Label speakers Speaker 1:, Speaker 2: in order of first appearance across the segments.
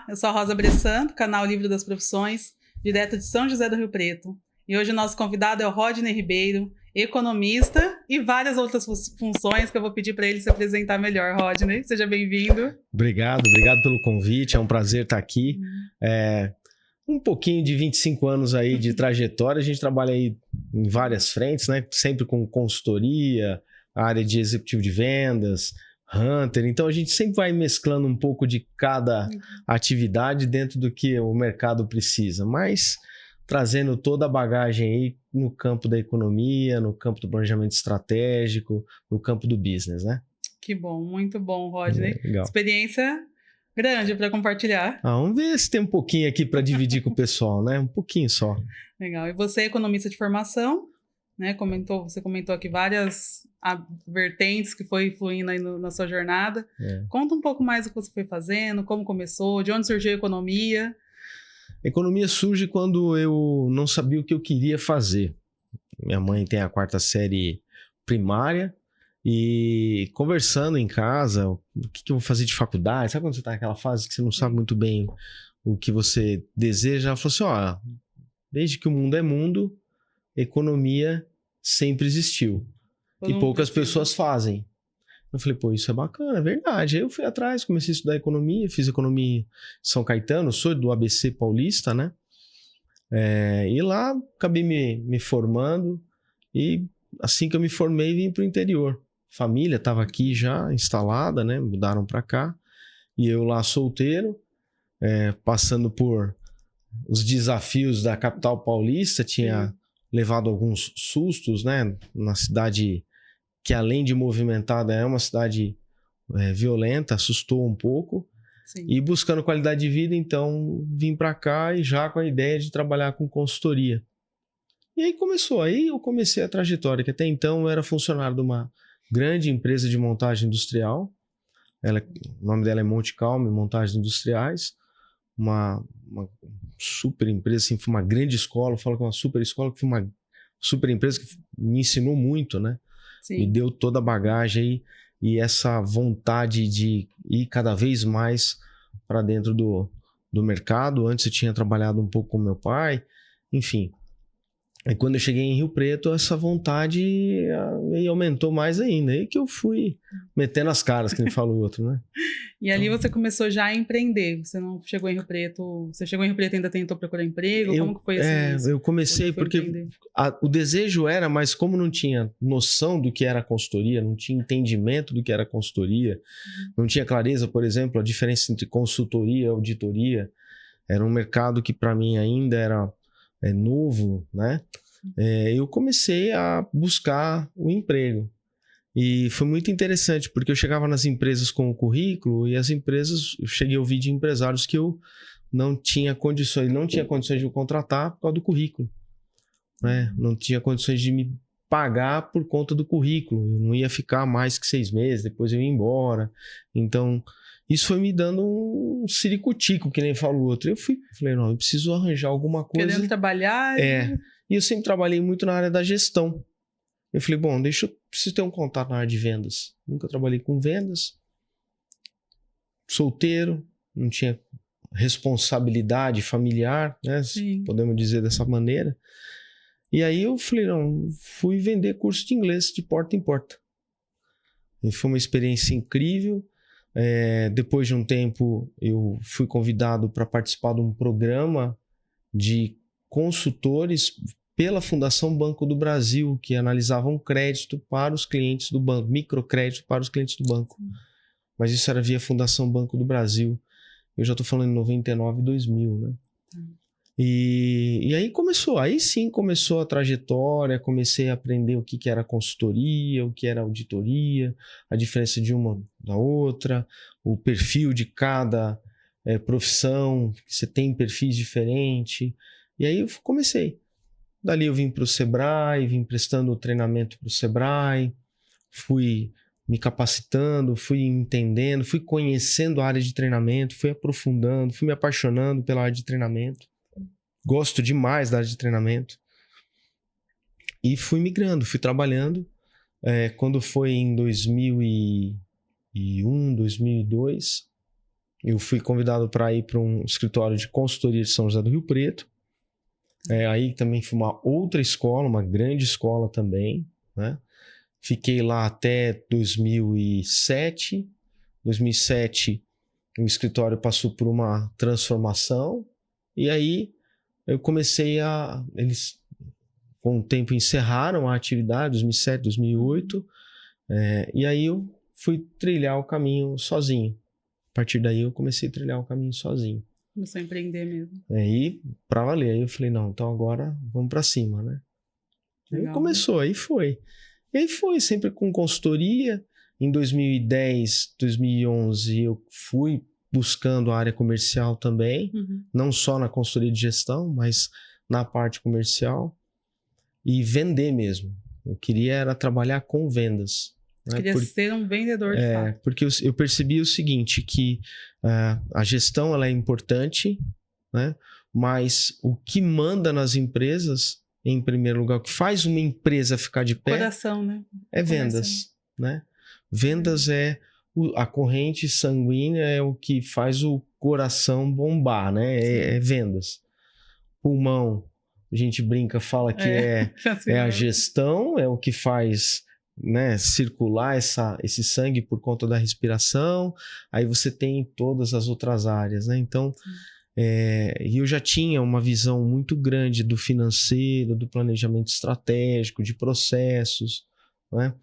Speaker 1: Olá, eu sou a Rosa Bressan, do canal Livro das Profissões, direto de São José do Rio Preto. E hoje o nosso convidado é o Rodney Ribeiro, economista e várias outras funções que eu vou pedir para ele se apresentar melhor. Rodney, seja bem-vindo.
Speaker 2: Obrigado pelo convite, é um prazer estar aqui. Um pouquinho de 25 anos aí de trajetória, a gente trabalha aí em várias frentes, né? Sempre com consultoria, área de executivo de vendas, hunter, então a gente sempre vai mesclando um pouco de cada atividade dentro do que o mercado precisa, mas trazendo toda a bagagem aí no campo da economia, no campo do planejamento estratégico, no campo do business, né?
Speaker 1: Que bom, muito bom, Rodney.
Speaker 2: Legal.
Speaker 1: Experiência grande para compartilhar.
Speaker 2: Vamos ver se tem um pouquinho aqui para dividir com o pessoal, né? Um pouquinho só.
Speaker 1: Legal. E você é economista de formação, né? Você comentou aqui várias vertentes que foi fluindo aí na sua jornada. Conta um pouco mais o que você foi fazendo, como começou, de onde surgiu a economia.
Speaker 2: A economia surge quando eu não sabia o que eu queria fazer. Minha mãe tem a 4ª série primária e conversando em casa, o que eu vou fazer de faculdade? Sabe quando você está naquela fase que você não sabe muito bem o que você deseja? Ela falou assim, desde que o mundo é mundo, economia sempre existiu. E poucas pessoas fazem. Eu falei, isso é bacana, é verdade. Aí eu fui atrás, comecei a estudar economia, fiz economia em São Caetano, sou do ABC Paulista, né? E lá acabei me formando e assim que eu me formei vim para o interior. Família estava aqui já instalada, né? Mudaram para cá. E eu lá solteiro, passando por os desafios da capital paulista, tinha levado alguns sustos, né? Na cidade que além de movimentada é uma cidade violenta, assustou um pouco.
Speaker 1: Sim.
Speaker 2: E buscando qualidade de vida, então vim para cá e já com a ideia de trabalhar com consultoria. E aí eu comecei a trajetória, que até então eu era funcionário de uma grande empresa de montagem industrial. O nome dela é Monte Calme Montagens Industriais. Uma super empresa, assim, foi uma grande escola. Eu falo que é uma super escola, que foi uma super empresa que me ensinou muito, né?
Speaker 1: Sim.
Speaker 2: Me deu toda a bagagem e essa vontade de ir cada vez mais para dentro do mercado. Antes eu tinha trabalhado um pouco com meu pai, enfim. E quando eu cheguei em Rio Preto, essa vontade aumentou mais ainda. Aí que eu fui metendo as caras, que nem fala o outro, né?
Speaker 1: E ali você começou já a empreender. Você não chegou em Rio Preto... Você chegou em Rio Preto e ainda tentou procurar emprego? Como que foi esse
Speaker 2: eu comecei porque o desejo era, mas como não tinha noção do que era consultoria, não tinha entendimento do que era consultoria, não tinha clareza, por exemplo, a diferença entre consultoria e auditoria. Era um mercado que para mim ainda era novo, né? Eu comecei a buscar o emprego. E foi muito interessante, porque eu chegava nas empresas com o currículo e as empresas, eu cheguei a ouvir de empresários que eu não tinha condições de me contratar por causa do currículo, né? Não tinha condições de me pagar por conta do currículo. Eu não ia ficar mais que 6 meses, depois eu ia embora. Então, isso foi me dando um ciricutico, que nem fala o outro. Falei, não, eu preciso arranjar alguma coisa.
Speaker 1: Querendo trabalhar.
Speaker 2: E eu sempre trabalhei muito na área da gestão. Eu falei, preciso ter um contato na área de vendas. Nunca trabalhei com vendas. Solteiro, não tinha responsabilidade familiar, né?
Speaker 1: Sim.
Speaker 2: Podemos dizer dessa maneira. E aí eu falei, fui vender curso de inglês de porta em porta. E foi uma experiência incrível. Depois de um tempo, eu fui convidado para participar de um programa de consultores pela Fundação Banco do Brasil, que analisavam crédito para os clientes do banco, microcrédito para os clientes do banco. Mas isso era via Fundação Banco do Brasil. Eu já estou falando em 99, 2000, né? E aí sim começou a trajetória, comecei a aprender o que era consultoria, o que era auditoria, a diferença de uma da outra, o perfil de cada profissão, você tem perfis diferentes. E aí eu comecei. Dali eu vim para o Sebrae, vim prestando treinamento para o Sebrae, fui me capacitando, fui entendendo, fui conhecendo a área de treinamento, fui aprofundando, fui me apaixonando pela área de treinamento. Gosto demais da área de treinamento. E fui migrando, fui trabalhando. Quando foi em 2001, 2002, eu fui convidado para ir para um escritório de consultoria de São José do Rio Preto. Aí também foi uma outra escola, uma grande escola também, né? Fiquei lá até 2007. 2007, o escritório passou por uma transformação e aí eu comecei eles com o tempo encerraram a atividade, 2007, 2008, e aí eu fui trilhar o caminho sozinho. A partir daí eu comecei a trilhar o caminho sozinho.
Speaker 1: Começou a empreender mesmo.
Speaker 2: Aí, pra valer, aí eu falei, não, então agora vamos pra cima, né?
Speaker 1: Legal,
Speaker 2: aí começou, né? Aí foi. E aí foi, sempre com consultoria. Em 2010, 2011, eu fui buscando a área comercial também, não só na consultoria de gestão, mas na parte comercial e vender mesmo. Eu queria era trabalhar com vendas.
Speaker 1: Né? Queria ser um vendedor de fato.
Speaker 2: Porque eu percebi o seguinte, que a gestão ela é importante, né? Mas o que manda nas empresas, em primeiro lugar, o que faz uma empresa ficar de pé
Speaker 1: coração, né?
Speaker 2: É vendas, né? Vendas é a corrente sanguínea, é o que faz o coração bombar, né? É vendas. Pulmão, a gente brinca, fala que é a gestão, é o que faz, né, circular esse sangue por conta da respiração. Aí você tem todas as outras áreas, né? Então, e eu já tinha uma visão muito grande do financeiro, do planejamento estratégico, de processos, né?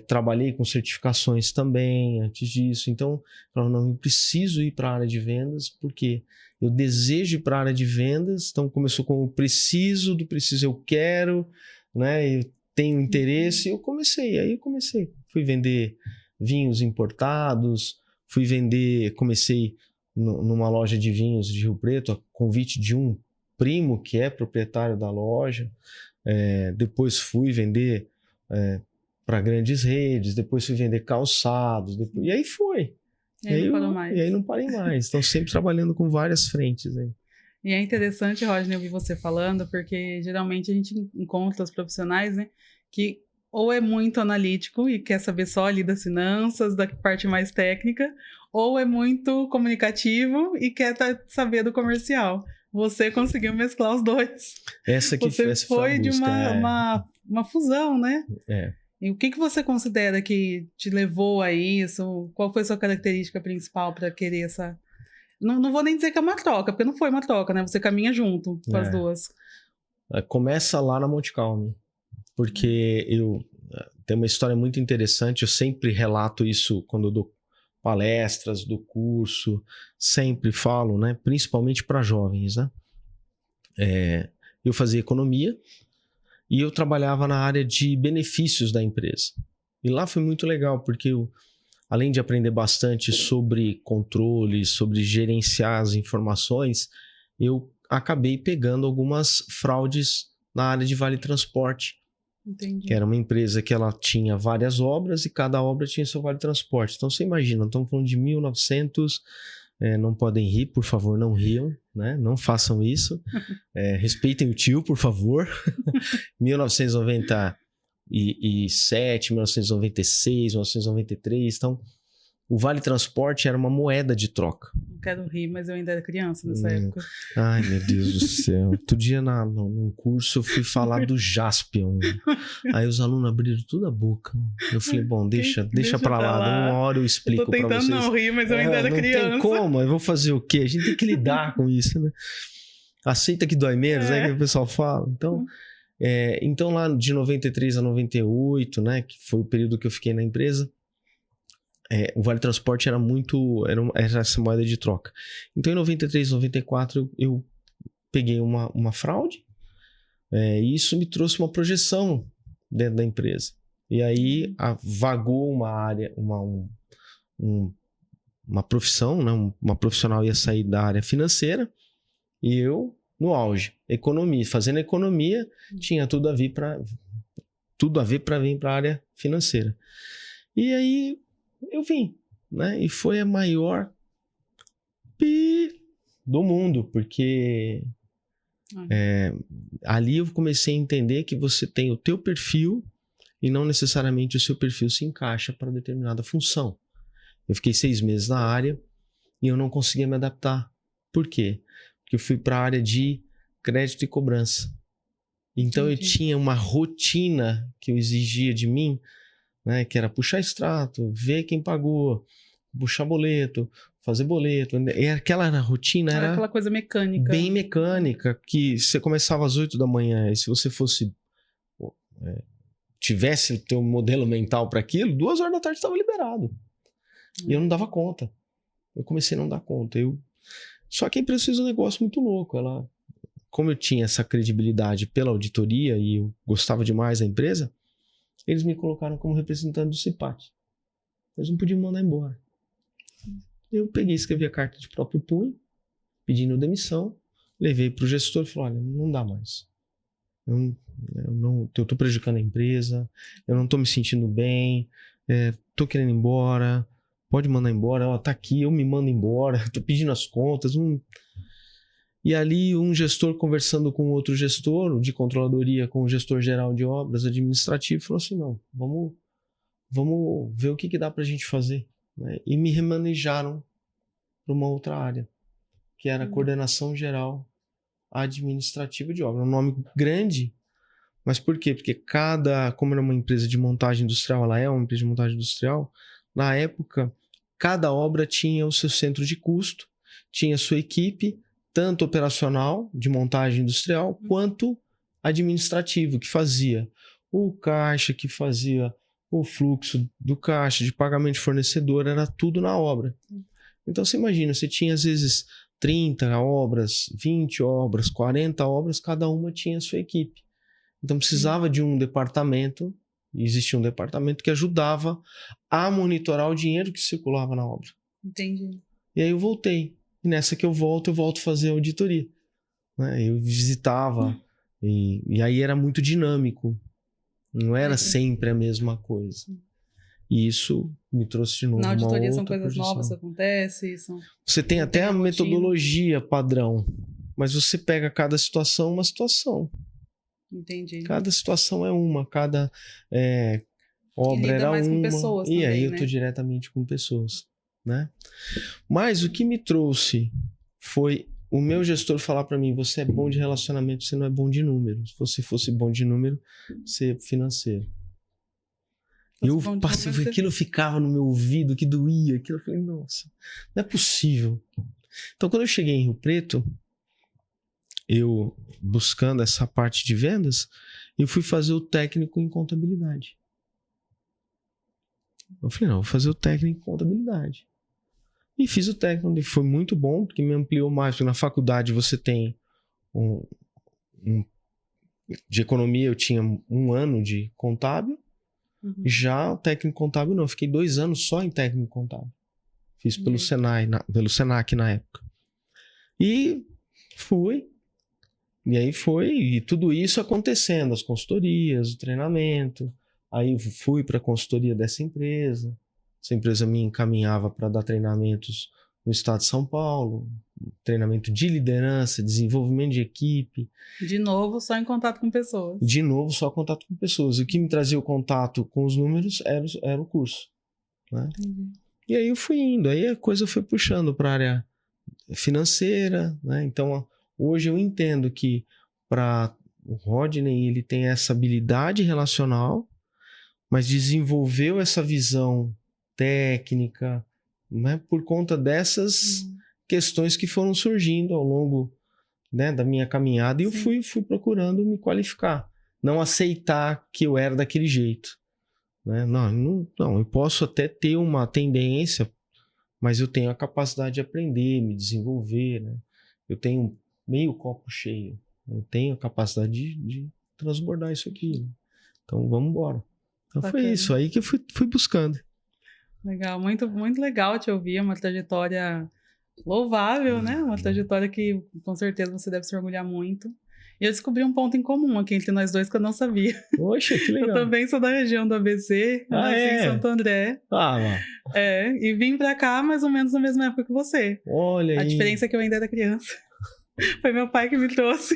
Speaker 2: Trabalhei com certificações também antes disso. Então, eu preciso ir para a área de vendas porque eu desejo ir para a área de vendas. Então, começou com o preciso, do preciso eu quero, né? Eu tenho interesse. Eu comecei. Fui vender vinhos importados, comecei numa loja de vinhos de Rio Preto, a convite de um primo que é proprietário da loja. Depois fui vender para grandes redes, depois fui vender calçados, e aí foi.
Speaker 1: E aí não parou mais.
Speaker 2: E aí não parei mais. Estão sempre trabalhando com várias frentes aí.
Speaker 1: E é interessante, Rodney, ouvir você falando, porque geralmente a gente encontra os profissionais, né, que ou é muito analítico e quer saber só ali das finanças, da parte mais técnica, ou é muito comunicativo e quer saber do comercial. Você conseguiu mesclar os dois. Você foi de uma fusão, né? E o que você considera que te levou a isso? Qual foi a sua característica principal para querer essa... Não vou nem dizer que é uma troca, porque não foi uma troca, né? Você caminha junto com as duas.
Speaker 2: Começa lá na Monte Calm, porque tem uma história muito interessante, eu sempre relato isso quando eu dou palestras do curso, sempre falo, né? Principalmente para jovens, né? Eu fazia economia, e eu trabalhava na área de benefícios da empresa. E lá foi muito legal, porque além de aprender bastante sobre controle, sobre gerenciar as informações, eu acabei pegando algumas fraudes na área de Vale Transporte.
Speaker 1: Entendi.
Speaker 2: Que era uma empresa que ela tinha várias obras e cada obra tinha seu Vale Transporte. Então você imagina, estamos falando de 1900... não podem rir, por favor, não riam, né? Não façam isso. Respeitem o tio, por favor. 1997, 1996, 1993. Então, o Vale Transporte era uma moeda de troca.
Speaker 1: Não quero rir, mas eu ainda era criança nessa época.
Speaker 2: Ai, meu Deus do céu. Outro dia, num curso, eu fui falar do Jaspion. Aí os alunos abriram toda a boca. Eu falei, bom, deixa pra lá. Uma hora eu explico pra vocês.
Speaker 1: Eu tô tentando não rir, mas eu ainda era criança.
Speaker 2: Não tem como, eu vou fazer o quê? A gente tem que lidar com isso, né? Aceita que dói menos, né? Que o pessoal fala. Então lá de 93 a 98, né? Que foi o período que eu fiquei na empresa. O Vale Transporte era essa moeda de troca. Então, em 93, 94, eu peguei uma fraude, e isso me trouxe uma projeção dentro da empresa. E aí, vagou uma área, uma profissão, né? Uma profissional ia sair da área financeira, e eu, no auge, fazendo economia, tinha tudo a ver para vir para a área financeira. E aí, eu vim, né? E foi a maior do mundo, porque ali eu comecei a entender que você tem o teu perfil e não necessariamente o seu perfil se encaixa para determinada função. Eu fiquei 6 meses na área E eu não conseguia me adaptar. Por quê? Porque eu fui para a área de crédito e cobrança. Então eu tinha uma rotina que eu exigia de mim, né, que era puxar extrato, ver quem pagou, puxar boleto, fazer boleto. E aquela rotina
Speaker 1: Era
Speaker 2: era
Speaker 1: aquela coisa mecânica.
Speaker 2: bem mecânica, que você começava às 8 da manhã, e se você fosse tivesse teu modelo mental para aquilo, 2 horas da tarde estava liberado. E eu não dava conta. Eu comecei a não dar conta. Só que a empresa fez um negócio muito louco. Como eu tinha essa credibilidade pela auditoria e eu gostava demais da empresa, eles me colocaram como representante do CIPAC. Eles não podiam me mandar embora. Eu peguei e escrevi a carta de próprio punho, pedindo demissão, levei para o gestor e falei, olha, não dá mais. Eu estou prejudicando a empresa, eu não estou me sentindo bem, estou querendo ir embora, pode mandar embora, está aqui, eu me mando embora, estou pedindo as contas. E ali um gestor conversando com outro gestor de controladoria, com o gestor geral de obras administrativo, falou assim, não, vamos ver o que dá para a gente fazer. Né? E me remanejaram para uma outra área, que era a coordenação geral administrativa de obra. Um nome grande, mas por quê? Porque como era uma empresa de montagem industrial, ela é uma empresa de montagem industrial, na época, cada obra tinha o seu centro de custo, tinha a sua equipe, tanto operacional, de montagem industrial, quanto administrativo, que fazia o caixa, que fazia o fluxo do caixa, de pagamento de fornecedor, era tudo na obra. Então você imagina, você tinha às vezes 30 obras, 20 obras, 40 obras, cada uma tinha a sua equipe. Então precisava de um departamento, existia um departamento que ajudava a monitorar o dinheiro que circulava na obra.
Speaker 1: Entendi.
Speaker 2: E aí eu voltei. E nessa que eu volto a fazer a auditoria. Né? Eu visitava, e aí era muito dinâmico. Não era sempre a mesma coisa. E isso me trouxe de novo
Speaker 1: na
Speaker 2: uma outra
Speaker 1: auditoria são coisas
Speaker 2: projeção.
Speaker 1: novas que acontecem.
Speaker 2: Você tem até a metodologia padrão, mas você pega cada situação uma situação.
Speaker 1: Entendi.
Speaker 2: Cada situação é uma, cada obra era uma.
Speaker 1: Com pessoas
Speaker 2: e
Speaker 1: também,
Speaker 2: aí
Speaker 1: né?
Speaker 2: eu estou diretamente com pessoas. Né? Mas o que me trouxe foi o meu gestor falar para mim, você é bom de relacionamento, você não é bom de número. Se você fosse bom de número, você é financeiro. E eu passei, aquilo ficava no meu ouvido, que doía, aquilo eu falei, nossa, não é possível. Então quando eu cheguei em Rio Preto, eu buscando essa parte de vendas, eu fui fazer o técnico em contabilidade. Eu falei, não, vou fazer o técnico em contabilidade. E fiz o técnico, foi muito bom, porque me ampliou mais, porque na faculdade você tem de economia eu tinha 1 ano de contábil, já o técnico contábil não, eu fiquei 2 anos só em técnico contábil. Fiz pelo pelo Senac na época. E e tudo isso acontecendo, as consultorias, o treinamento, aí fui para a consultoria dessa empresa. Essa empresa me encaminhava para dar treinamentos no estado de São Paulo, treinamento de liderança, desenvolvimento de equipe.
Speaker 1: De novo, só em contato com pessoas.
Speaker 2: De novo, só contato com pessoas. O que me trazia o contato com os números era o curso. Né? E aí eu fui indo, aí a coisa foi puxando para a área financeira. Né? Então, hoje eu entendo que para o Rodney, ele tem essa habilidade relacional, mas desenvolveu essa visão técnica, né, por conta dessas questões que foram surgindo ao longo, né, da minha caminhada. E eu fui procurando me qualificar, não aceitar que eu era daquele jeito. Né? Não, eu posso até ter uma tendência, mas eu tenho a capacidade de aprender, me desenvolver. Né? Eu tenho meio copo cheio, eu tenho a capacidade de transbordar isso aqui. Né? Então vamos embora. Então foi isso aí que eu fui buscando.
Speaker 1: Legal, muito, muito legal te ouvir, uma trajetória louvável, né? Uma trajetória que com certeza você deve se orgulhar muito. E eu descobri um ponto em comum aqui entre nós dois que eu não sabia.
Speaker 2: Poxa, que legal.
Speaker 1: Eu também sou da região do ABC, nasci em Santo André. E vim pra cá mais ou menos na mesma época que você.
Speaker 2: Olha aí.
Speaker 1: A diferença é que eu ainda era criança. Foi meu pai que me trouxe.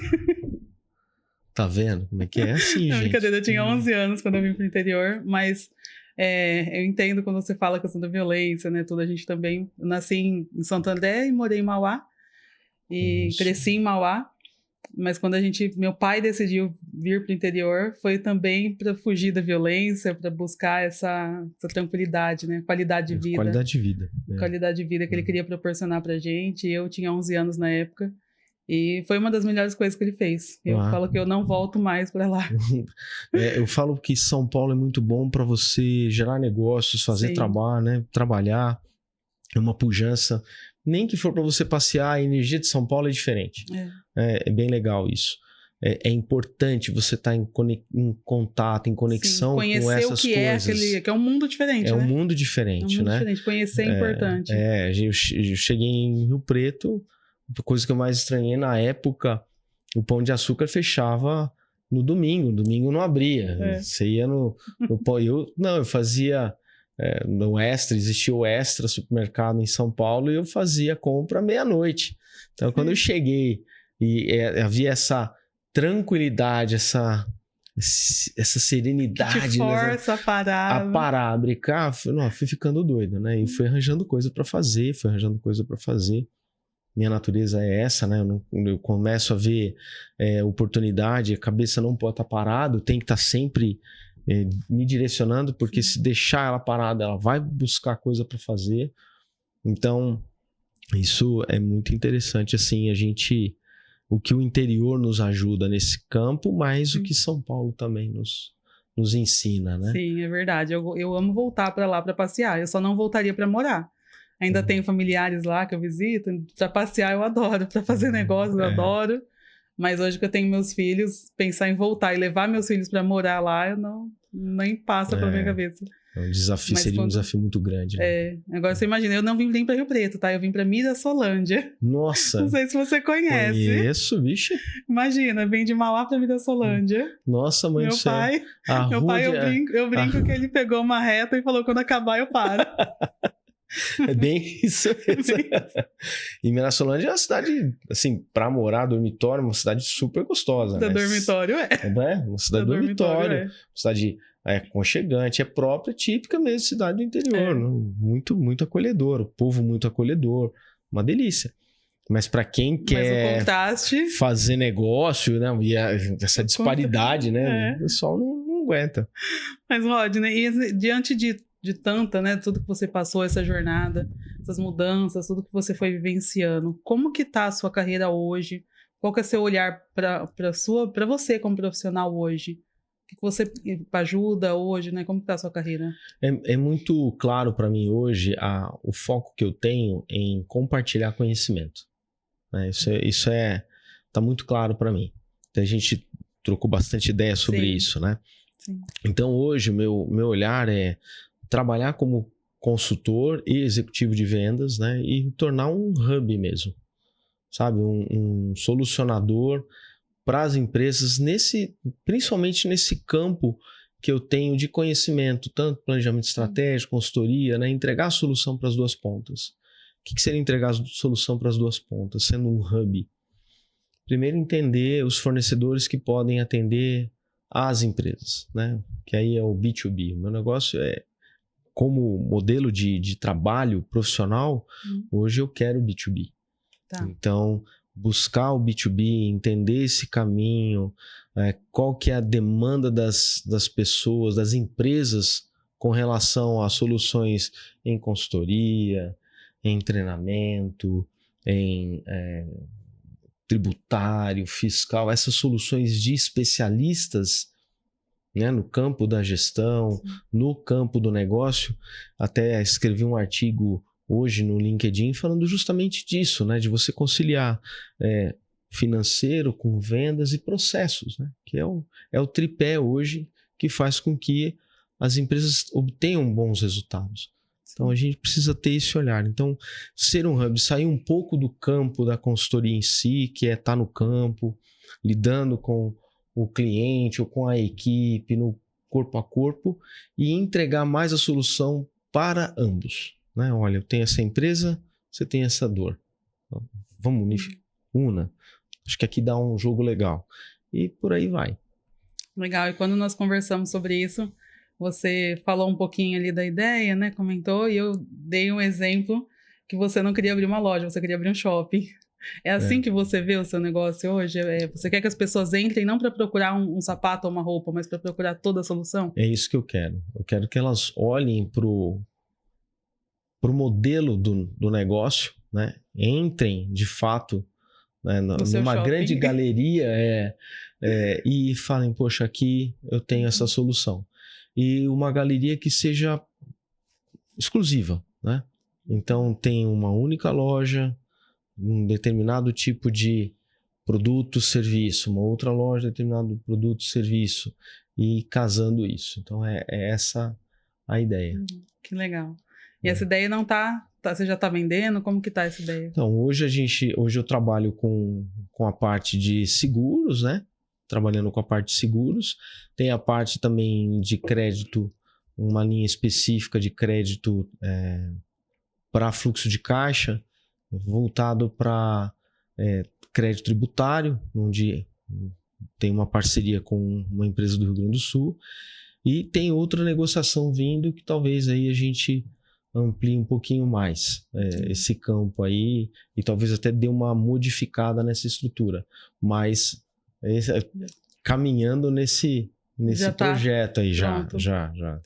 Speaker 2: Tá vendo como é que é assim, gente?
Speaker 1: Brincadeira, eu tinha 11 anos quando eu vim pro interior, mas Eu entendo quando você fala a questão da violência, né? Tudo, a gente também... Nasci em Santo André e morei em Mauá. E cresci em Mauá. Mas quando meu pai decidiu vir para o interior, foi também para fugir da violência, para buscar essa tranquilidade, né? Qualidade de vida.
Speaker 2: Qualidade de vida.
Speaker 1: Qualidade de vida que ele queria proporcionar para a gente. Eu tinha 11 anos na época. E foi uma das melhores coisas que ele fez. Eu falo que eu não volto mais para lá.
Speaker 2: Eu falo que São Paulo é muito bom para você gerar negócios, fazer trabalho, né? Trabalhar. É uma pujança. Nem que for para você passear, a energia de São Paulo é diferente. É bem legal isso. É importante você estar em contato, em conexão com essas coisas.
Speaker 1: Conhecer o que que é um mundo diferente,
Speaker 2: né? Um mundo diferente, né?
Speaker 1: Diferente. Conhecer é importante.
Speaker 2: Eu cheguei em Rio Preto, a coisa que eu mais estranhei na época, o Pão de Açúcar fechava no domingo. Domingo não abria. Você ia no pão. Eu fazia... no Extra, existia o Extra supermercado em São Paulo e eu fazia compra meia-noite. Então, quando eu cheguei e havia essa tranquilidade, essa serenidade,
Speaker 1: que te força a
Speaker 2: parar, a brincar, fui ficando doido, né? E fui arranjando coisa para fazer, Minha natureza é essa, né? Eu começo a ver oportunidade, a cabeça não pode estar parada, tem que estar sempre me direcionando, porque se deixar ela parada, ela vai buscar coisa para fazer. Então, isso é muito interessante, assim, o que o interior nos ajuda nesse campo, mas o que São Paulo também nos ensina, né?
Speaker 1: Sim, é verdade. Eu amo voltar para lá para passear, eu só não voltaria para morar. Ainda tenho familiares lá que eu visito, para passear eu adoro, para fazer negócios eu adoro. Mas hoje que eu tenho meus filhos, pensar em voltar e levar meus filhos para morar lá, eu nem passa pela minha cabeça.
Speaker 2: Um desafio, seria um desafio muito grande. Né?
Speaker 1: Agora você imagina, eu não vim nem para Rio Preto, tá? Eu vim para Mirassolândia.
Speaker 2: Nossa!
Speaker 1: Não sei se você conhece.
Speaker 2: Conheço, bicho.
Speaker 1: Imagina, vem de Mauá para Mirassolândia.
Speaker 2: Nossa, mãe do céu.
Speaker 1: Meu pai, eu brinco que ele pegou uma reta e falou, quando acabar eu paro.
Speaker 2: É bem isso mesmo. E Mirassolândia é uma cidade, assim, pra morar, dormitório, uma cidade super gostosa.
Speaker 1: Dormitório,
Speaker 2: uma cidade dormitório. Uma cidade aconchegante, é própria, típica mesmo, cidade do interior. Muito, muito acolhedor. O povo muito acolhedor. Uma delícia. Mas para quem quer fazer negócio, né? E essa disparidade, né? O pessoal não aguenta.
Speaker 1: Mas, Rodney, e diante de tanta, né, tudo que você passou, essa jornada, essas mudanças, tudo que você foi vivenciando, como que tá a sua carreira hoje? Qual que é o seu olhar para você como profissional hoje? O que você ajuda hoje, né? Como que tá a sua carreira?
Speaker 2: É muito claro para mim hoje o foco que eu tenho em compartilhar conhecimento. Né? Isso tá muito claro para mim. A gente trocou bastante ideia sobre isso, né?
Speaker 1: Sim.
Speaker 2: Então hoje o meu olhar é trabalhar como consultor e executivo de vendas, né? E tornar um hub mesmo, sabe? Um solucionador para as empresas, principalmente nesse campo que eu tenho de conhecimento, tanto planejamento estratégico, consultoria, né? Entregar a solução para as duas pontas. O que seria entregar a solução para as duas pontas, sendo um hub? Primeiro, entender os fornecedores que podem atender as empresas, né? Que aí é o B2B. O meu negócio como modelo de trabalho profissional, hoje eu quero B2B. Tá. Então, buscar o B2B, entender esse caminho, qual que é a demanda das pessoas, das empresas com relação a soluções em consultoria, em treinamento, em tributário, fiscal, essas soluções de especialistas, né, no campo da gestão, no campo do negócio. Até escrevi um artigo hoje no LinkedIn falando justamente disso, né, de você conciliar financeiro com vendas e processos, né, que é o tripé hoje que faz com que as empresas obtenham bons resultados. Então a gente precisa ter esse olhar. Então, ser um hub, sair um pouco do campo da consultoria em si, que é estar no campo, lidando com o cliente ou com a equipe, no corpo a corpo, e entregar mais a solução para ambos. Né? Olha, eu tenho essa empresa, você tem essa dor. Vamos una. Acho que aqui dá um jogo legal. E por aí vai.
Speaker 1: Legal. E quando nós conversamos sobre isso, Você falou um pouquinho ali da ideia, né? Comentou, e eu dei um exemplo que você não queria abrir uma loja, você queria abrir um shopping. É assim que você vê o seu negócio hoje? Você quer que as pessoas entrem não para procurar um sapato ou uma roupa, mas para procurar toda a solução?
Speaker 2: É isso que eu quero. Eu quero que elas olhem pro modelo do negócio, né? Entrem de fato, né,
Speaker 1: No seu
Speaker 2: numa
Speaker 1: shopping.
Speaker 2: grande galeria e falem, poxa, aqui eu tenho essa solução. E uma galeria que seja exclusiva, né? Então tem uma única loja, um determinado tipo de produto, serviço, uma outra loja, determinado produto, serviço, e casando isso. Então é essa a ideia.
Speaker 1: Que legal. E essa ideia não tá, você já está vendendo? Como que tá essa ideia?
Speaker 2: Então, hoje eu trabalho com a parte de seguros, né? Trabalhando com a parte de seguros. Tem a parte também de crédito, uma linha específica de crédito para fluxo de caixa, voltado para crédito tributário, onde tem uma parceria com uma empresa do Rio Grande do Sul. E tem outra negociação vindo que talvez aí a gente amplie um pouquinho mais esse campo aí e talvez até dê uma modificada nessa estrutura. Mas caminhando nesse projeto aí já.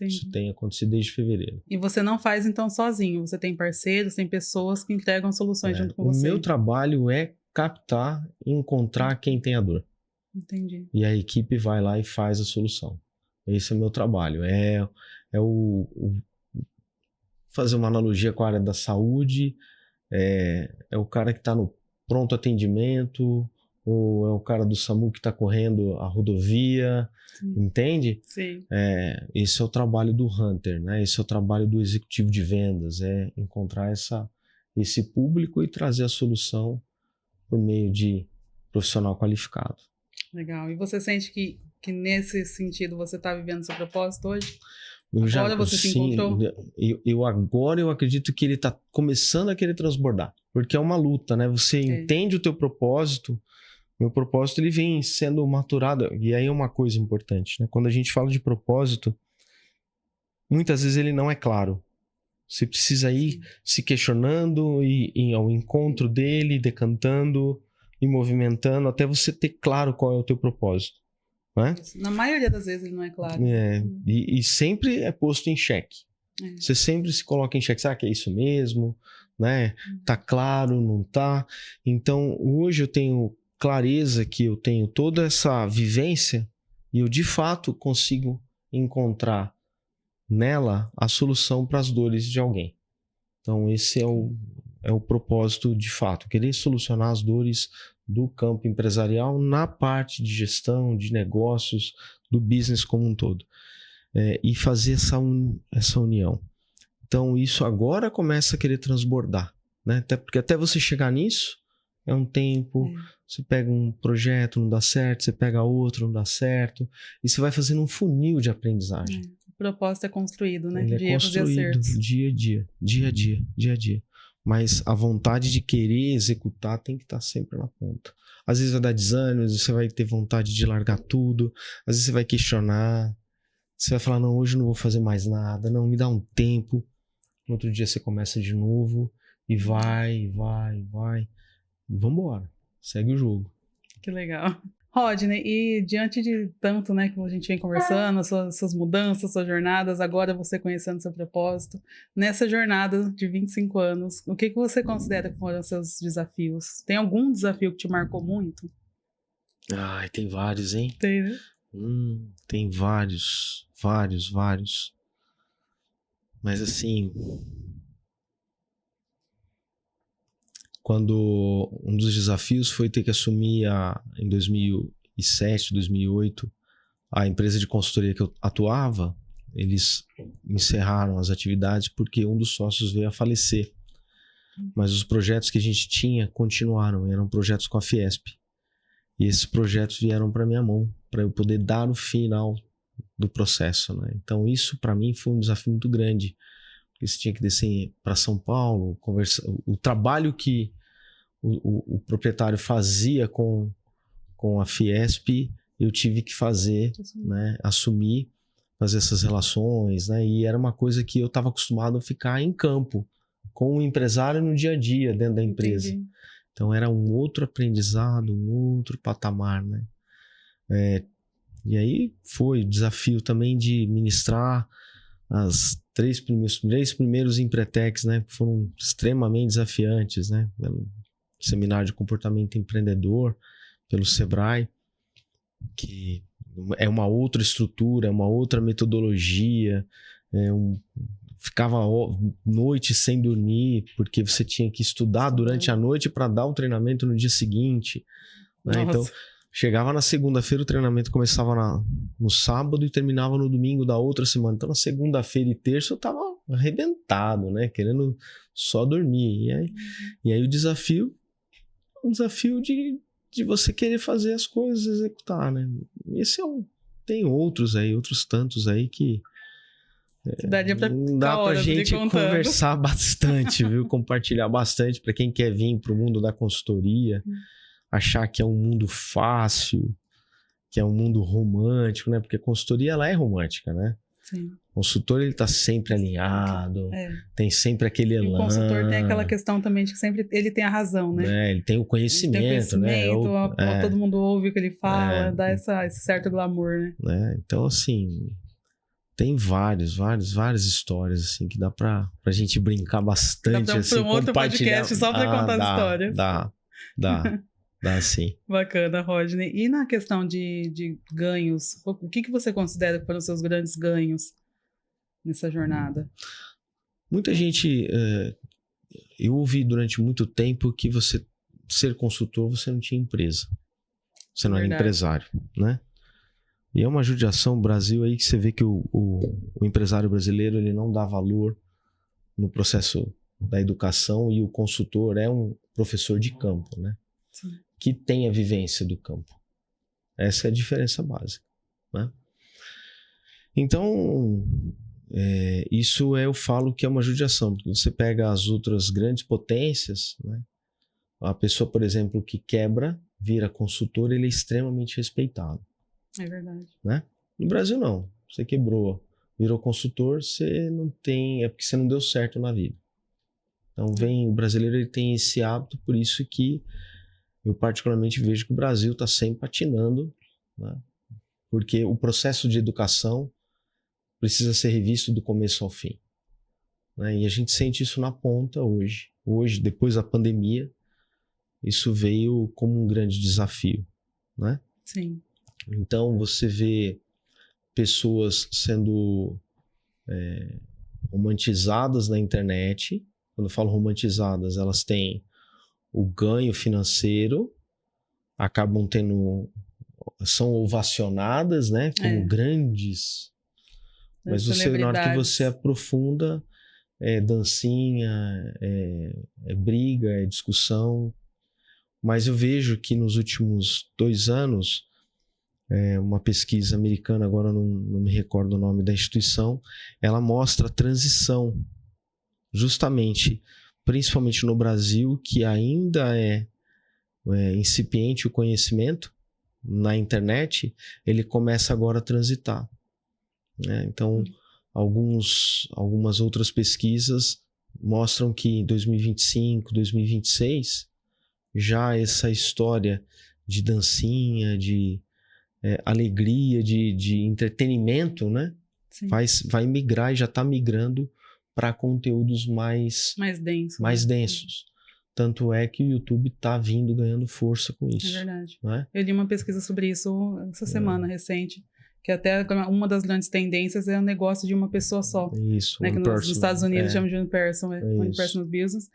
Speaker 2: Isso tem acontecido desde fevereiro.
Speaker 1: E você não faz então sozinho, você tem parceiros, tem pessoas que entregam soluções junto com você.
Speaker 2: O meu trabalho é captar e encontrar quem tem a dor.
Speaker 1: Entendi.
Speaker 2: E a equipe vai lá e faz a solução. Esse é o meu trabalho. Fazer uma analogia com a área da saúde, é o cara que está no pronto atendimento, ou é o cara do SAMU que está correndo a rodovia, entende?
Speaker 1: Sim.
Speaker 2: Esse é o trabalho do Hunter, né? Esse é o trabalho do executivo de vendas, é encontrar esse público e trazer a solução por meio de profissional qualificado.
Speaker 1: Legal. E você sente que nesse sentido você está vivendo seu propósito hoje? Você se encontrou?
Speaker 2: Agora eu acredito que ele está começando a querer transbordar, porque é uma luta, né? Você entende o teu propósito. Meu propósito ele vem sendo maturado, e aí é uma coisa importante, né? Quando a gente fala de propósito, muitas vezes ele não é claro. Você precisa ir se questionando e ao encontro dele, decantando e movimentando até você ter claro qual é o teu propósito. Né?
Speaker 1: Na maioria das vezes ele não é claro.
Speaker 2: E sempre é posto em xeque. Você sempre se coloca em xeque. Será que é isso mesmo? Né? Tá claro, não tá? Então, hoje eu tenho clareza que eu tenho toda essa vivência e eu, de fato, consigo encontrar nela a solução para as dores de alguém. Então, esse é o propósito, de fato. Querer solucionar as dores do campo empresarial na parte de gestão, de negócios, do business como um todo. E fazer essa união. Então, isso agora começa a querer transbordar. Né? Porque até você chegar nisso, é um tempo, você pega um projeto, não dá certo, você pega outro, não dá certo, e você vai fazendo um funil de aprendizagem.
Speaker 1: O propósito é construído, né?
Speaker 2: Ele é construído dia a dia. Mas a vontade de querer executar tem que estar sempre na ponta. Às vezes vai dar desânimo, às vezes você vai ter vontade de largar tudo, às vezes você vai questionar, você vai falar, não, hoje eu não vou fazer mais nada, não, me dá um tempo. No outro dia você começa de novo e vai. E vambora, segue o jogo.
Speaker 1: Que legal. Rodney, e diante de tanto, né, que a gente vem conversando, suas mudanças, suas jornadas, agora você conhecendo seu propósito, nessa jornada de 25 anos, o que você considera que foram seus desafios? Tem algum desafio que te marcou muito?
Speaker 2: Ai, tem vários, hein?
Speaker 1: Tem, né?
Speaker 2: Tem vários. Mas assim, quando um dos desafios foi ter que assumir em 2007, 2008, a empresa de consultoria que eu atuava, eles encerraram as atividades porque um dos sócios veio a falecer. Mas os projetos que a gente tinha continuaram, eram projetos com a Fiesp. E esses projetos vieram para minha mão, para eu poder dar o final do processo. Né? Então isso para mim foi um desafio muito grande. Porque você tinha que descer para São Paulo, conversar. O trabalho que o proprietário fazia com a Fiesp, eu tive que fazer, né, assumir, fazer essas relações, né? E era uma coisa que eu estava acostumado a ficar em campo, com o empresário no dia a dia, dentro da empresa.
Speaker 1: Entendi.
Speaker 2: Então era um outro aprendizado, um outro patamar, né? E aí foi o desafio também de ministrar os três primeiros Empretecs, né? Que foram extremamente desafiantes, né? Seminário de comportamento empreendedor pelo Sebrae, que é uma outra estrutura, é uma outra metodologia, ficava noite sem dormir, porque você tinha que estudar durante a noite para dar o treinamento no dia seguinte, né? Então, chegava na segunda-feira, o treinamento começava no sábado e terminava no domingo da outra semana. Então, na segunda-feira e terça eu estava arrebentado, né? Querendo só dormir. E aí o desafio de você querer fazer as coisas, executar, né? Esse tem outros tantos aí que
Speaker 1: daria pra
Speaker 2: não dá pra gente conversar bastante, viu? Compartilhar bastante para quem quer vir para o mundo da consultoria, achar que é um mundo fácil, que é um mundo romântico, né? Porque a consultoria, ela é romântica, né?
Speaker 1: Sim.
Speaker 2: O consultor, ele tá sempre alinhado, tem sempre aquele elan.
Speaker 1: O consultor tem aquela questão também de que sempre ele tem a razão, né?
Speaker 2: Ele tem o conhecimento, né?
Speaker 1: Todo mundo ouve o que ele fala, dá esse certo glamour, né?
Speaker 2: Então, assim, tem várias histórias, assim, que dá pra gente brincar bastante,
Speaker 1: dá
Speaker 2: assim,
Speaker 1: um outro podcast só pra contar as histórias.
Speaker 2: Dá sim.
Speaker 1: Bacana, Rodney. E na questão de ganhos, o que você considera que foram os seus grandes ganhos nessa jornada?
Speaker 2: Muita gente... eu ouvi durante muito tempo que você ser consultor, você não tinha empresa. Você não era empresário, né? E é uma judiação no Brasil aí que você vê que o empresário brasileiro, ele não dá valor no processo da educação, e o consultor é um professor de campo, né?
Speaker 1: Sim.
Speaker 2: Que tem a vivência do campo. Essa é a diferença básica, né? Então, isso eu falo que é uma judiação, porque você pega as outras grandes potências, né? A pessoa, por exemplo, que quebra, vira consultor, ele é extremamente respeitado.
Speaker 1: É verdade.
Speaker 2: Né? No Brasil, não. Você quebrou, virou consultor, você não tem... É porque você não deu certo na vida. Então, o brasileiro, ele tem esse hábito, por isso que eu particularmente vejo que o Brasil está sempre patinando, né? Porque o processo de educação precisa ser revisto do começo ao fim, né? E a gente sente isso na ponta hoje. Hoje, depois da pandemia, isso veio como um grande desafio, né?
Speaker 1: Sim.
Speaker 2: Então, você vê pessoas sendo romantizadas na internet. Quando eu falo romantizadas, elas têm o ganho financeiro, acabam são ovacionadas, né, como grandes, mas na hora que você aprofunda, dancinha, briga, discussão. Mas eu vejo que nos últimos 2 anos, uma pesquisa americana, agora não me recordo o nome da instituição, ela mostra a transição, justamente, principalmente no Brasil, que ainda é incipiente o conhecimento na internet, ele começa agora a transitar, né? Então, algumas outras pesquisas mostram que em 2025, 2026, já essa história de dancinha, de alegria, de entretenimento, né? Vai migrar e já está migrando para conteúdos mais densos. Tanto é que o YouTube está ganhando força com isso.
Speaker 1: É verdade.
Speaker 2: Né?
Speaker 1: Eu li uma pesquisa sobre isso essa semana recente, que até uma das grandes tendências é o negócio de uma pessoa só.
Speaker 2: Isso,
Speaker 1: né? Que nos Estados Unidos chamam de one-person business.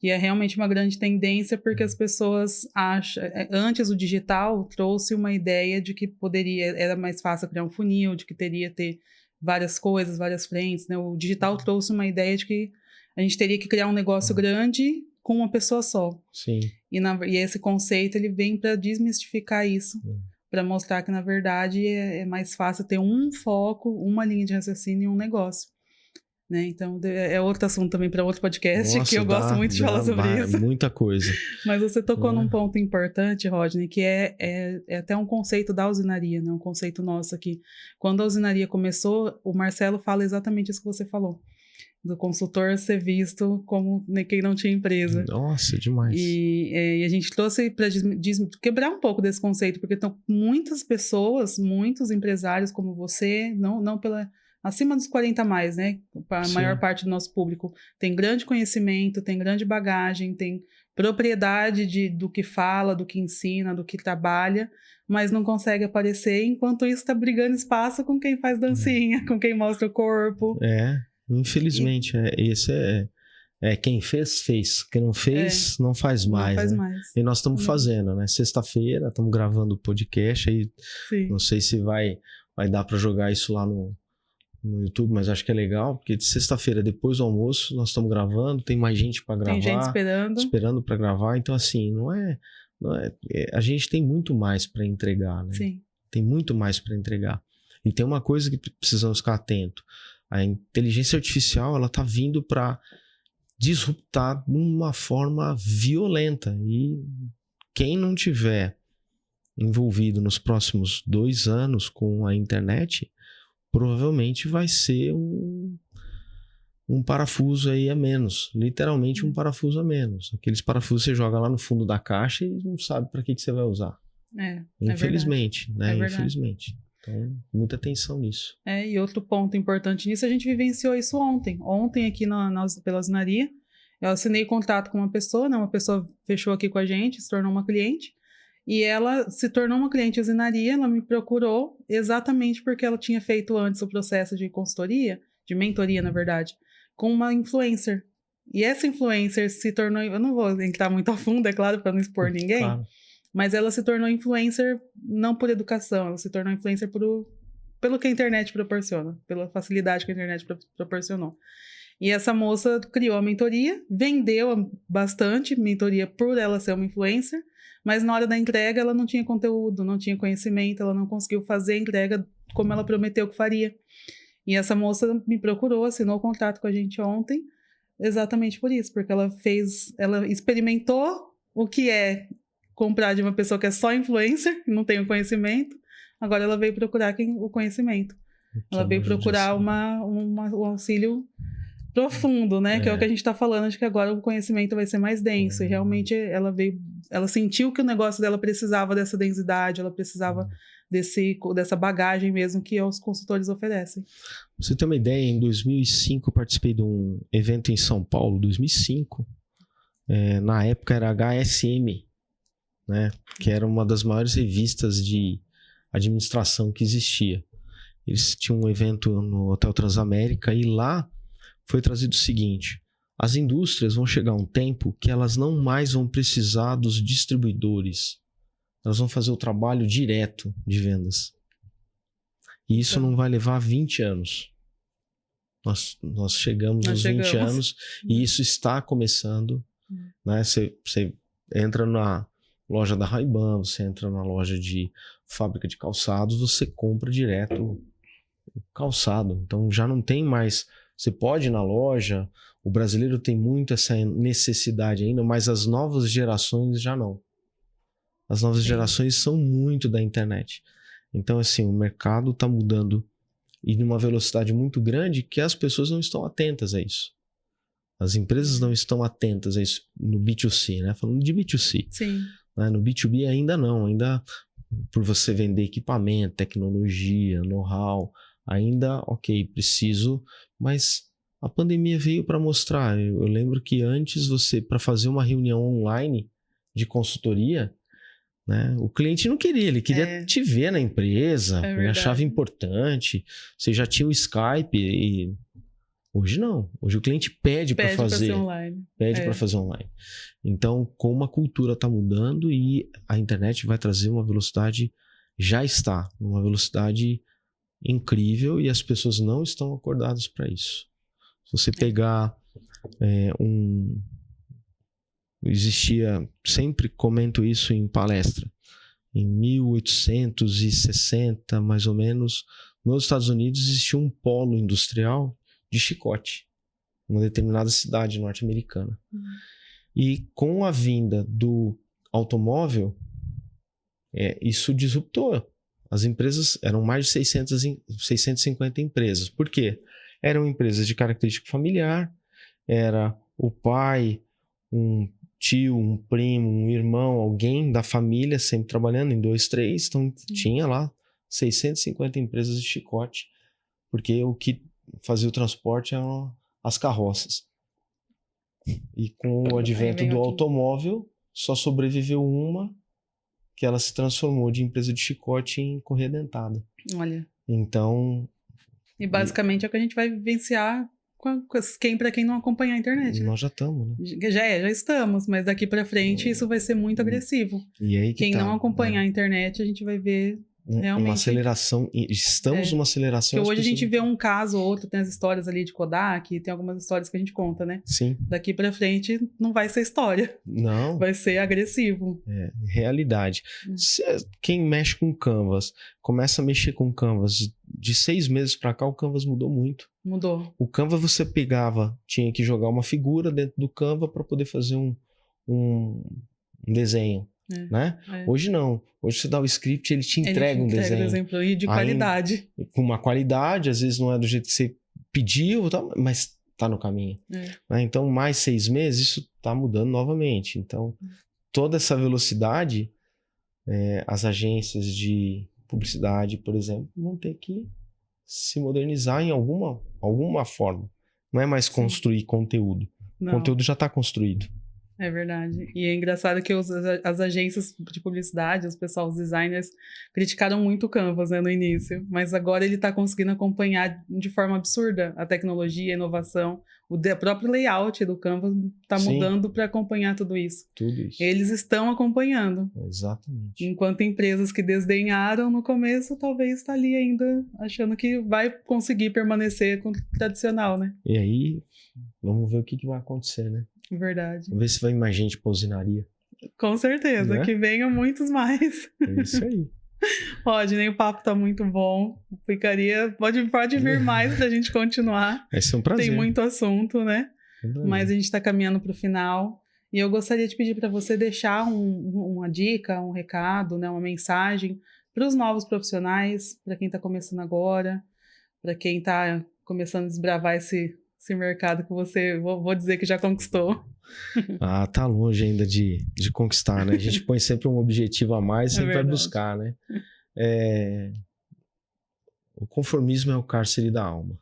Speaker 1: E é realmente uma grande tendência porque as pessoas acham... Antes o digital trouxe uma ideia de que era mais fácil criar um funil, de que teria ter várias coisas, várias frentes, né? O digital trouxe uma ideia de que a gente teria que criar um negócio grande com uma pessoa só.
Speaker 2: Sim.
Speaker 1: E esse conceito ele vem para desmistificar isso, para mostrar que, na verdade, é mais fácil ter um foco, uma linha de raciocínio e um negócio. né? Então, é outro assunto também para outro podcast,
Speaker 2: Nossa,
Speaker 1: que eu gosto muito de falar sobre isso.
Speaker 2: Muita coisa.
Speaker 1: Mas você tocou num ponto importante, Rodney, que é até um conceito da usinaria, né? Um conceito nosso aqui. Quando a usinaria começou, o Marcelo fala exatamente isso que você falou. Do consultor ser visto como quem não tinha empresa.
Speaker 2: Nossa, demais.
Speaker 1: E a gente trouxe para quebrar um pouco desse conceito, porque estão muitas pessoas, muitos empresários como você, não pela... acima dos 40 a mais, né? A maior parte do nosso público tem grande conhecimento, tem grande bagagem, tem propriedade do que fala, do que ensina, do que trabalha, mas não consegue aparecer, enquanto isso está brigando espaço com quem faz dancinha, com quem mostra o corpo.
Speaker 2: Infelizmente, esse quem fez. Quem não fez, não faz mais.
Speaker 1: Não faz
Speaker 2: né?
Speaker 1: mais.
Speaker 2: E nós estamos fazendo, né? Sexta-feira, estamos gravando o podcast aí.
Speaker 1: Sim.
Speaker 2: Não sei se vai dar para jogar isso lá no YouTube, mas acho que é legal, porque de sexta-feira, depois do almoço, nós estamos gravando, tem mais gente para gravar.
Speaker 1: Tem gente
Speaker 2: esperando para gravar. Então, assim, a gente tem muito mais para entregar, né?
Speaker 1: Sim.
Speaker 2: Tem muito mais para entregar. E tem uma coisa que precisamos ficar atento. A inteligência artificial, ela está vindo para disruptar de uma forma violenta. E quem não tiver envolvido nos próximos 2 anos com a internet, provavelmente vai ser um parafuso aí a menos. Literalmente um parafuso a menos. Aqueles parafusos você joga lá no fundo da caixa e não sabe para que você vai usar. Infelizmente, né? Infelizmente. Então, muita atenção nisso.
Speaker 1: E outro ponto importante nisso, a gente vivenciou isso ontem. Ontem, aqui pela usinaria, eu assinei contrato com uma pessoa, né? Uma pessoa fechou aqui com a gente, se tornou uma cliente, e ela se tornou uma cliente usinaria, ela me procurou exatamente porque ela tinha feito antes o processo de consultoria, de mentoria, na verdade, com uma influencer. E essa influencer se tornou, eu não vou entrar muito a fundo, é claro, para não expor ninguém,
Speaker 2: Claro.
Speaker 1: Mas ela se tornou influencer não por educação, ela se tornou influencer pelo que a internet proporciona, pela facilidade que a internet proporcionou. E essa moça criou a mentoria, vendeu bastante mentoria por ela ser uma influencer, mas na hora da entrega ela não tinha conteúdo, não tinha conhecimento, ela não conseguiu fazer a entrega como ela prometeu que faria. E essa moça me procurou, assinou o contrato com a gente ontem, exatamente por isso, porque ela experimentou o que é comprar de uma pessoa que é só influencer, que não tem o conhecimento. Agora ela veio procurar o conhecimento. Ela veio procurar um auxílio profundo, né? Que é o que a gente está falando, acho que agora o conhecimento vai ser mais denso. E realmente ela sentiu que o negócio dela precisava dessa densidade, ela precisava dessa bagagem mesmo que os consultores oferecem.
Speaker 2: Pra você ter uma ideia, em 2005 eu participei de um evento em São Paulo, 2005. Na época era HSM, né? Que era uma das maiores revistas de administração que existia. Eles tinham um evento no Hotel Transamérica e lá foi trazido o seguinte: as indústrias vão chegar a um tempo que elas não mais vão precisar dos distribuidores. Elas vão fazer o trabalho direto de vendas. E isso não vai levar 20 anos. Nós chegamos aos 20 anos e isso está começando. Né? Você entra na loja da Ray-Ban, você entra na loja de fábrica de calçados, você compra direto o calçado. Então já não tem mais... Você pode ir na loja, o brasileiro tem muito essa necessidade ainda, mas as novas gerações já não. As novas gerações são muito da internet. Então, assim, o mercado está mudando e numa velocidade muito grande que as pessoas não estão atentas a isso. As empresas não estão atentas a isso no B2C, né? Falando de B2C.
Speaker 1: Sim.
Speaker 2: Né? No B2B ainda não, ainda por você vender equipamento, tecnologia, know-how, ainda, ok, preciso, mas a pandemia veio para mostrar. Eu lembro que antes para fazer uma reunião online de consultoria, né, o cliente não queria, ele queria te ver na empresa, ele achava importante, você já tinha o Skype e hoje não, hoje o cliente pede para fazer online. Para fazer online. Então, como a cultura está mudando e a internet vai trazer uma velocidade, já está, uma velocidade incrível e as pessoas não estão acordadas para isso. Se você pegar existia, sempre comento isso em palestra, em 1860 mais ou menos, nos Estados Unidos existia um polo industrial de chicote, uma determinada cidade norte-americana. E com a vinda do automóvel, isso disruptou. As empresas eram mais de 650 empresas. Por quê? Eram empresas de característica familiar, era o pai, um tio, um primo, um irmão, alguém da família sempre trabalhando em 2, 3. Então tinha lá 650 empresas de chicote, porque o que fazia o transporte eram as carroças. E com o advento do automóvel, só sobreviveu uma, que ela se transformou de empresa de chicote em corredentada.
Speaker 1: Olha.
Speaker 2: Então...
Speaker 1: E basicamente é o que a gente vai vivenciar para quem não acompanhar a internet. Né?
Speaker 2: Nós já estamos, né?
Speaker 1: Já estamos, mas daqui para frente isso vai ser muito agressivo.
Speaker 2: E aí
Speaker 1: quem não acompanhar a internet, a gente vai ver realmente...
Speaker 2: Uma aceleração, estamos numa aceleração...
Speaker 1: Porque hoje a gente vê um caso ou outro, tem as histórias ali de Kodak, tem algumas histórias que a gente conta, né?
Speaker 2: Sim.
Speaker 1: Daqui pra frente não vai ser história.
Speaker 2: Não.
Speaker 1: Vai ser agressivo.
Speaker 2: Realidade. Quem mexe com Canvas, começa a mexer com Canvas, de 6 meses pra cá o Canvas mudou muito.
Speaker 1: Mudou.
Speaker 2: O Canva você pegava, tinha que jogar uma figura dentro do Canva para poder fazer um desenho. Né? Hoje não. Hoje você dá o script, ele te entrega um desenho.
Speaker 1: E de qualidade.
Speaker 2: Com uma qualidade, às vezes não é do jeito que você pediu, mas está no caminho. Né? Então, mais 6 meses, isso está mudando novamente. Então, toda essa velocidade, as agências de publicidade, por exemplo, vão ter que se modernizar em alguma forma. Não é mais construir conteúdo. O conteúdo já está construído.
Speaker 1: É verdade. E é engraçado que as agências de publicidade, os designers, criticaram muito o Canvas, né, no início. Mas agora ele está conseguindo acompanhar de forma absurda a tecnologia, a inovação. O próprio layout do Canvas está mudando para acompanhar tudo isso.
Speaker 2: Tudo isso.
Speaker 1: Eles estão acompanhando.
Speaker 2: Exatamente.
Speaker 1: Enquanto empresas que desdenharam no começo, talvez está ali ainda achando que vai conseguir permanecer com o tradicional, né?
Speaker 2: E aí, vamos ver o que vai acontecer, né?
Speaker 1: Verdade.
Speaker 2: Vamos ver se vai mais gente para usinaria.
Speaker 1: Com certeza, que venham muitos mais.
Speaker 2: É isso aí.
Speaker 1: Rodney, o papo tá muito bom. Pode vir mais pra gente continuar.
Speaker 2: Vai ser um prazer.
Speaker 1: Tem muito assunto, né? Mas a gente tá caminhando pro final. E eu gostaria de pedir para você deixar uma dica, um recado, né, uma mensagem para os novos profissionais, para quem tá começando agora, para quem tá começando a desbravar esse mercado que você, vou dizer que já conquistou.
Speaker 2: Tá longe ainda de conquistar, né? A gente põe sempre um objetivo a mais e sempre vai buscar, né? O conformismo é o cárcere da alma.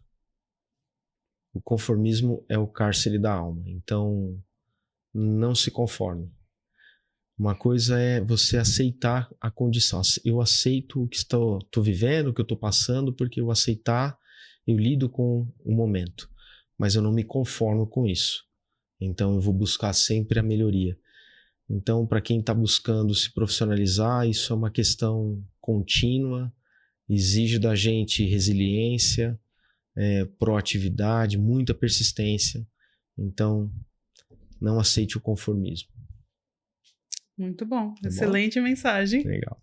Speaker 2: O conformismo é o cárcere da alma. Então, não se conforme. Uma coisa é você aceitar a condição. Eu aceito o que estou vivendo, o que eu estou passando, porque eu aceitar, eu lido com o momento. Mas eu não me conformo com isso. Então, eu vou buscar sempre a melhoria. Então, para quem está buscando se profissionalizar, isso é uma questão contínua, exige da gente resiliência, proatividade, muita persistência. Então, não aceite o conformismo.
Speaker 1: Muito bom. Excelente mensagem.
Speaker 2: Legal.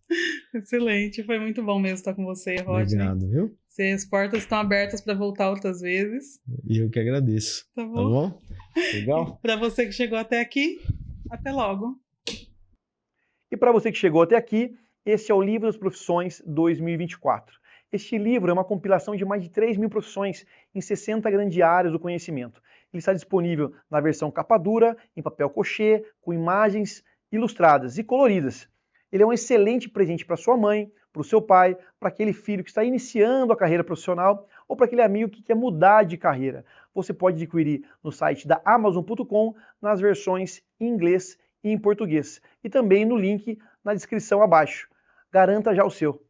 Speaker 1: Excelente. Foi muito bom mesmo estar com você, Rodney.
Speaker 2: Obrigado, viu?
Speaker 1: As portas estão abertas para voltar outras vezes.
Speaker 2: E eu que agradeço.
Speaker 1: Tá bom?
Speaker 2: Tá bom? Legal?
Speaker 1: Para você que chegou até aqui, até logo.
Speaker 3: E para você que chegou até aqui, esse é o Livro das Profissões 2024. Este livro é uma compilação de mais de 3.000 profissões em 60 grandes áreas do conhecimento. Ele está disponível na versão capa dura, em papel cochê, com imagens ilustradas e coloridas. Ele é um excelente presente para sua mãe, para o seu pai, para aquele filho que está iniciando a carreira profissional ou para aquele amigo que quer mudar de carreira. Você pode adquirir no site da Amazon.com nas versões em inglês e em português. E também no link na descrição abaixo. Garanta já o seu.